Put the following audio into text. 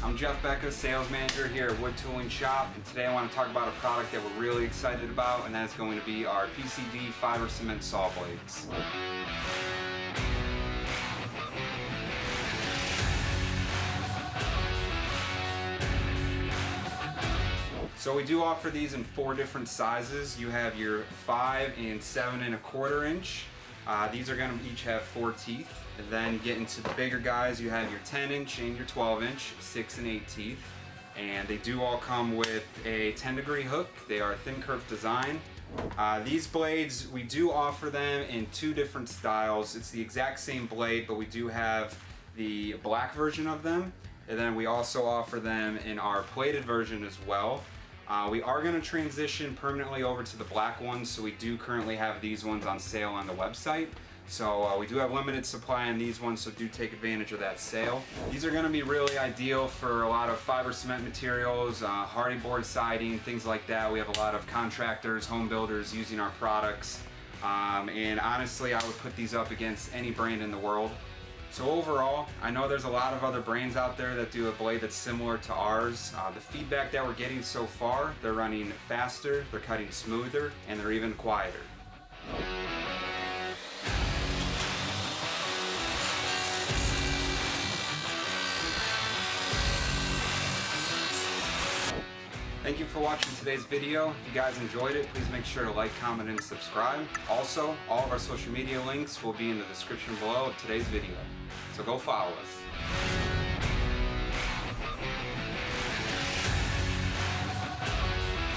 I'm Jeff Becka, sales manager here at Wood Tooling Shop, and today I want to talk about a product that we're really excited about, and that is going to be our PCD fiber cement saw blades. So we do offer these in 4 different sizes. You have your 5 and 7 1/4 inch. These are going to each have 4 teeth. And then you get into the bigger guys, you have your 10 inch and your 12 inch, 6 and 8 teeth. And they do all come with a 10-degree hook. They are a thin curved design. These blades, we do offer them in 2 different styles. It's the exact same blade, but we do have the black version of them. And then we also offer them in our plated version as well. We are going to transition permanently over to the black ones, so we do currently have these ones on sale on the website. So we do have limited supply on these ones, so do take advantage of that sale. These are going to be really ideal for a lot of fiber cement materials, hardy board siding, things like that. We have a lot of contractors, home builders using our products. And honestly, I would put these up against any brand in the world. So overall, I know there's a lot of other brands out there that do a blade that's similar to ours. The feedback that we're getting so far, they're running faster, they're cutting smoother, and they're even quieter. Thank you for watching today's video. If you guys enjoyed it, please make sure to like, comment, and subscribe. Also, all of our social media links will be in the description below of today's video. So go follow us.